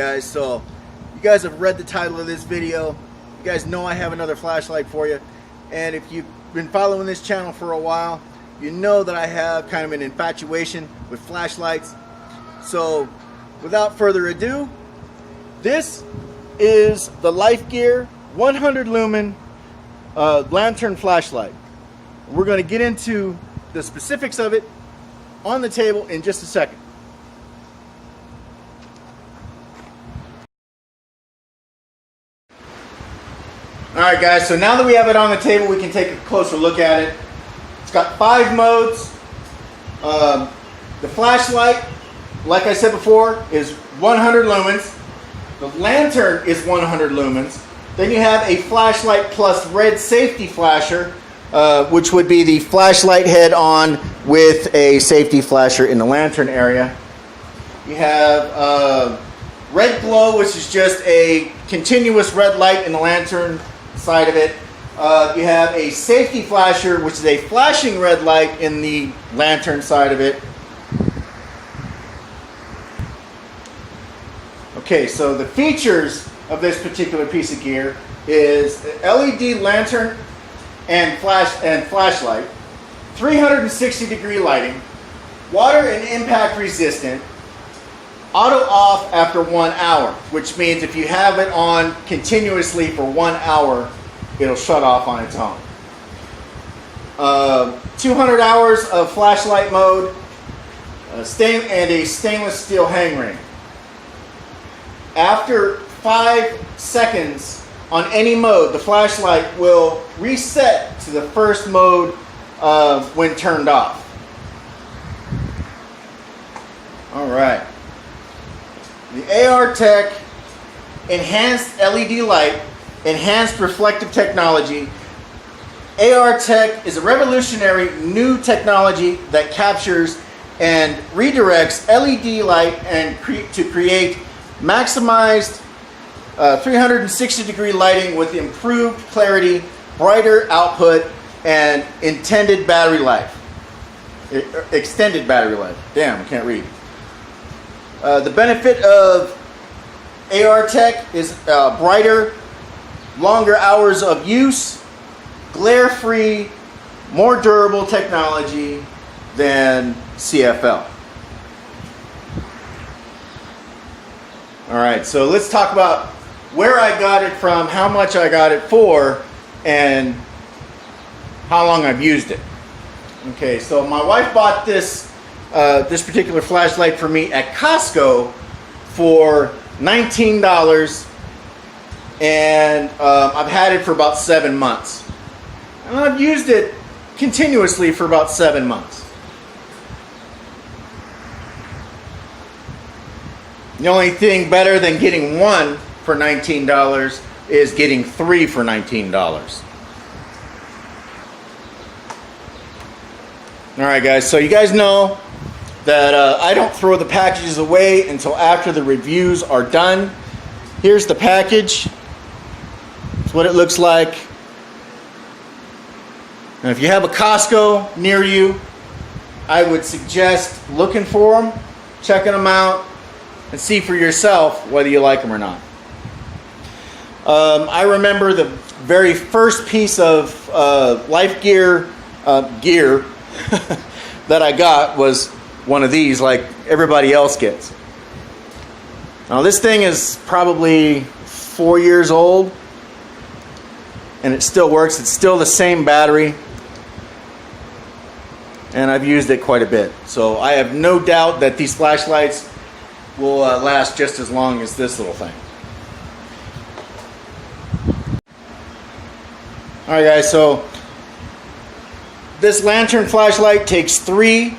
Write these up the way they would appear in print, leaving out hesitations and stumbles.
guys, so you guys have read the title of this video. You guys know I have another flashlight for you, and if you've been following this channel for a while, you know that I have kind of an infatuation with flashlights. So without further ado, this is the Life Gear 100 lumen lantern flashlight. We're going to get into the specifics of it on the table in just a second. Alright guys, so now that we have it on the table, we can take a closer look at it. It's got 5 modes. The flashlight, like I said before, is 100 lumens. The lantern is 100 lumens. Then you have a flashlight plus red safety flasher, which would be the flashlight head on with a safety flasher in the lantern area. You have red glow, which is just a continuous red light in the lantern side of it. You have a safety flasher, which is a flashing red light in the lantern side of it. Okay, so the features of this particular piece of gear is LED lantern and flashlight, 360-degree lighting, water and impact resistant, auto off after 1 hour, which means if you have it on continuously for 1 hour, it'll shut off on its own. 200 hours of flashlight mode, and a stainless steel hang ring. After 5 seconds on any mode, the flashlight will reset to the first mode when turned off. All right. The AR Tech enhanced LED light, enhanced reflective technology. AR Tech is a revolutionary new technology that captures and redirects LED light and to create maximized 360-degree lighting with improved clarity, brighter output, and extended battery life. Damn, I can't read. The benefit of AR Tech is brighter, longer hours of use, glare-free, more durable technology than CFL. All right, so let's talk about where I got it from, how much I got it for, and how long I've used it. Okay, so my wife bought this particular flashlight for me at Costco for $19, and I've had it for about 7 months. And I've used it continuously for about 7 months. The only thing better than getting one for $19 is getting 3 for $19. Alright guys, so you guys know that I don't throw the packages away until after the reviews are done. Here's the package. It's what it looks like. And if you have a Costco near you, I would suggest looking for them, checking them out, and see for yourself whether you like them or not. I remember the very first piece of Life Gear gear that I got was one of these, like everybody else gets. Now this thing is probably 4 years old, and it still works. It's still the same battery, and I've used it quite a bit. So I have no doubt that these flashlights will last just as long as this little thing. Alright guys, so this lantern flashlight takes 3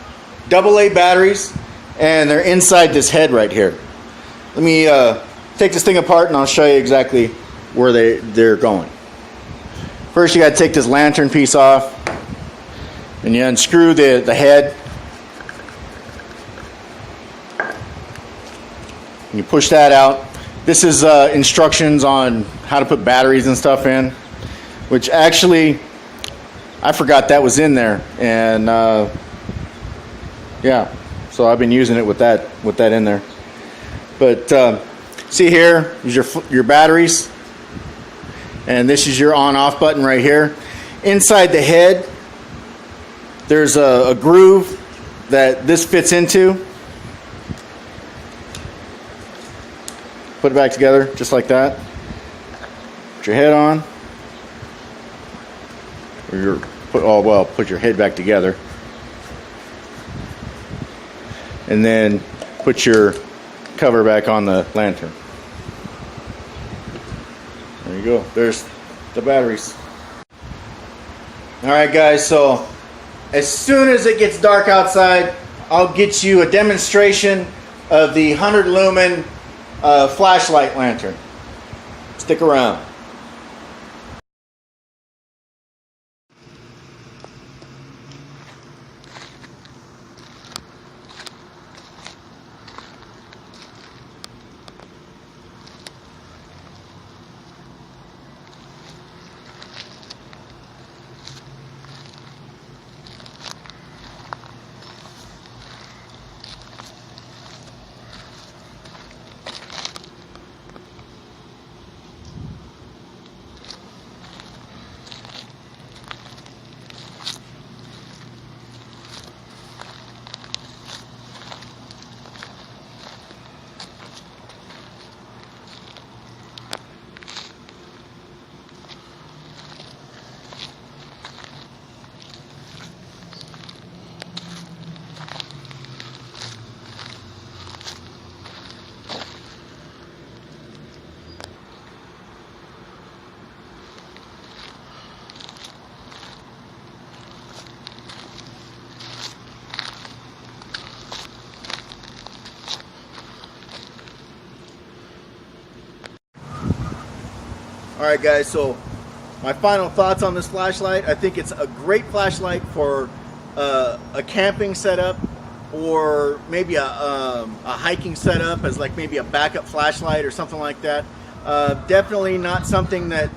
AA batteries, and they're inside this head right here. Let me take this thing apart and I'll show you exactly where they're going. First you got to take this lantern piece off, and you unscrew the head. You push that out. This is instructions on how to put batteries and stuff in, which actually I forgot that was in there, and yeah, so I've been using it with that in there. But See here is your batteries, and this is your on-off button right here. Inside the head, there's a groove that this fits into. Put it back together just like that. Put your head on. Or put your head back together. And then put your cover back on the lantern. There you go. There's the batteries. Alright guys, so as soon as it gets dark outside, I'll get you a demonstration of the 100 lumen flashlight lantern. Stick around. Alright guys, so my final thoughts on this flashlight. I think it's a great flashlight for a camping setup, or maybe a hiking setup as like maybe a backup flashlight or something like that. Definitely not something that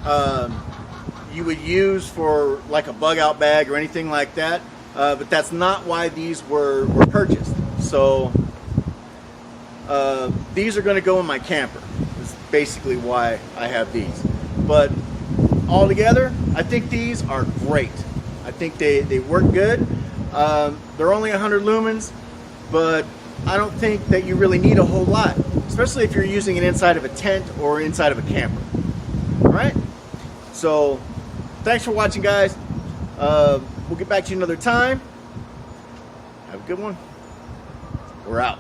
you would use for like a bug out bag or anything like that, but that's not why these were purchased. So these are going to go in my camper. That's basically why I have these. But altogether, I think these are great. I think they work good. They're only 100 lumens, but I don't think that you really need a whole lot, especially if you're using it inside of a tent or inside of a camper. All right? So thanks for watching, guys. We'll get back to you another time. Have a good one. We're out.